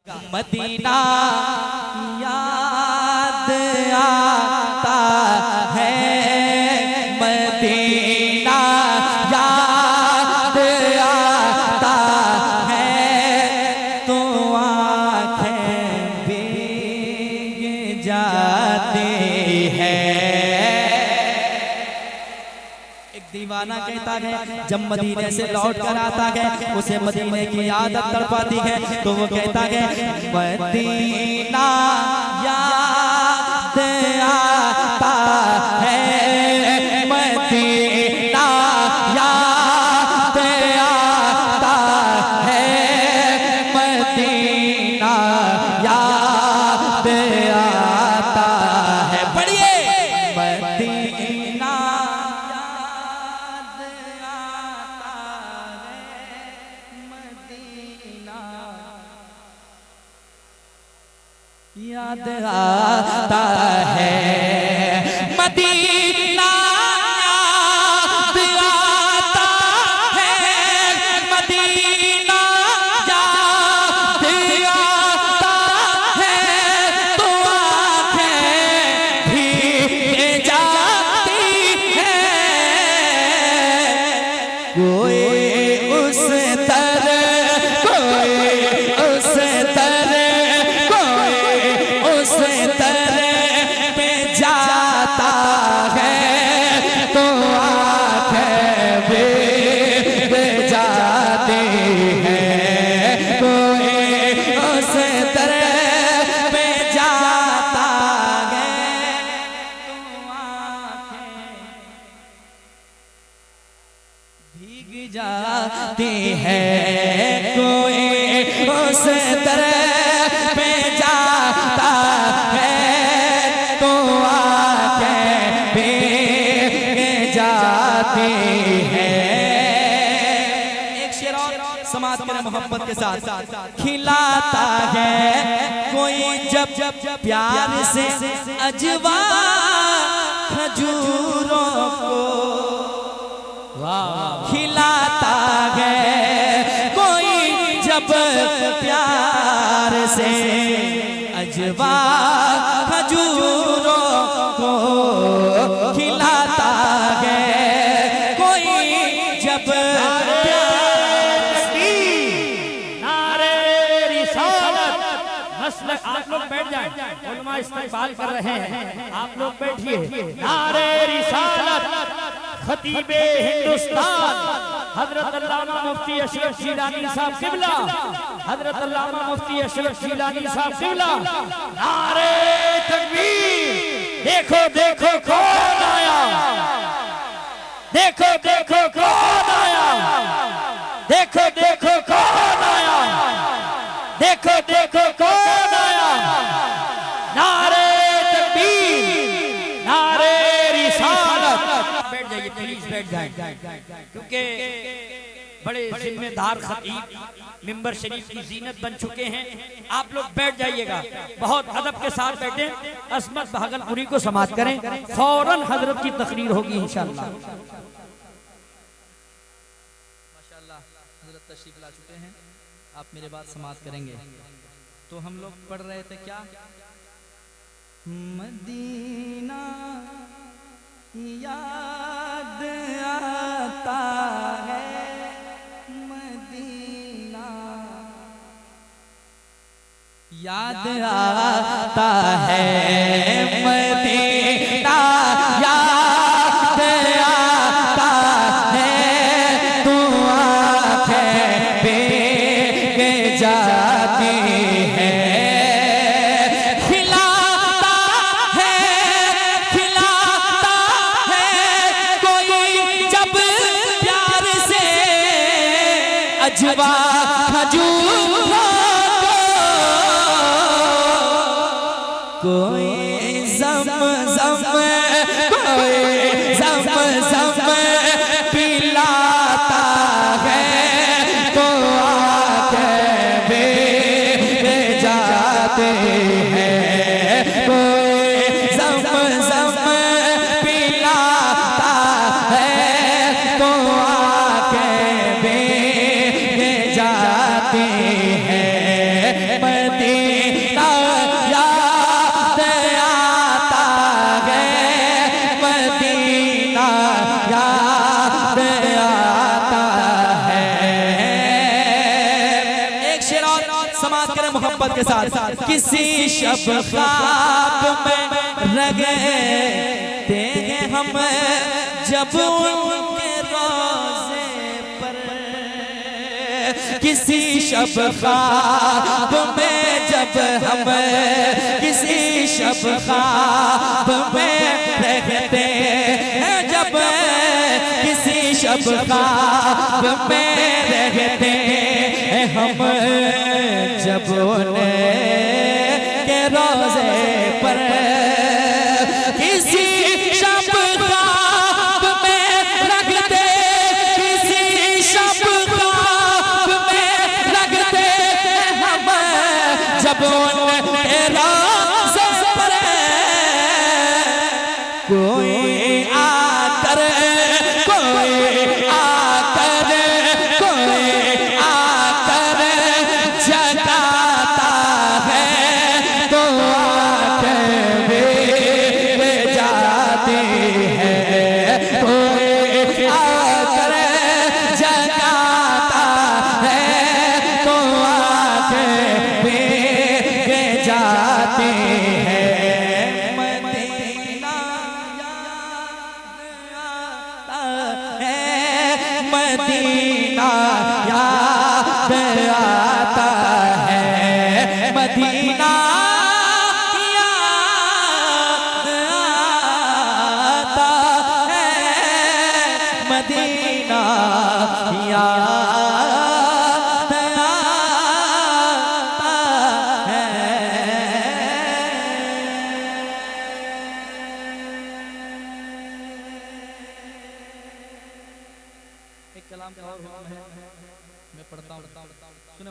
Medina याद आता है, मदीना याद आता है, तो आँखें भीग जाती है। दीवाना कहता है जब मदीने से लौट कर आता है उसे मदीने की आदत तड़पाती है, तो वो कहता है मदीना याद आता है, मदीना याद आता है, मदीना याद आता है। पढ़िए मदीना याद आता है, मदीना याद आता है, मदीना याद आता है, तो आँखें भीग जाती है। कोई उस तरह, कोई उस तरह, उस तरह पे जाता है, तो आँखें भीग जाती है। कोई उस तरह पे जाता है, तो आँखें भीग जाती है। कोई उस तरह पे जाता है, तो आँखें भीग जाती है। एक शेर और समाज के मोहब्बत के साथ। खिलाता है कोई जब जब प्यार से अजवा खजूरों को, खिलाता है कोई जब प्यार से अजवा खजूरों को, खिलाता है कोई जब नारे रिसालत मसलक। आप लोग बैठ जाएं, उलमा इस्तेमाल कर रहे हैं, आप लोग बैठिए। नारे रिसालत खतीबे हिंदुस्तान हजरत अल्लामा मुफ्ती अशरफ शीलानी साहब किबला, हजरत अल्लामा मुफ्ती अशरफ शीलानी साहब किबला। नारे तकबीर। देखो देखो कौन आया, देखो देखो कौन आया, देखो देखो कौन आया, देखो देखो कौन आया। नारे तकबीर, नारे रिसालत। बैठ जाइए प्लीज, बैठ जाएं, क्योंकि बड़े जिम्मेदार खतीब मिंबर शरीफ की जीनत बन चुके हैं। आप लोग बैठ जाइएगा, बहुत अदब के साथ बैठे। असमत भागलपुरी को समाप्त करें, फौरन हजरत की तकरीर होगी इंशाअल्लाह। माशाअल्लाह हजरत तशरीफ ला चुके हैं, आप मेरे बात समाप्त करेंगे। तो हम लोग पढ़ रहे थे क्या, मदीना याद आता है, मदीना याद आता है, मदीना याद आता है, तो आँखें भीग जाती है। अजवा खजूरों को कोई ज़म-ज़म, कोई ज़म-ज़म पिलाता है, तो आँखें भीग जाती है। कोई ज़म-ज़म पिलाता है, तो आँखें जाती है। मदीना याद आता है, मदीना याद आता है। एक शेर और समाज करें मोहब्बत के साथ। किसी शब ख्वाब में रगे देंगे हम जब उनके रोज़े पर, किसी शब ख्वाब में जब हम, किसी शब ख्वाब में रहते हैं जब, किसी शब ख्वाब में रहते हैं हम जब उनके रोज़े पर, किसी शब ख्वाब में लगते, किसी शब ख्वाब में लगते हम जब उनके रोज़े पर, कोई आकर, कोई आकर, कोई आकर जगाता है तो आंखें भीग जाती है, कोई आकर जगाता है तो आंखें भीग जाती है। मदीना याद आता है, मदीना याद आता है, मदीना याद आता है, मदीना याद आता है। एक कलाम का और हुआ है, मैं पढ़ता हूँ, सुने।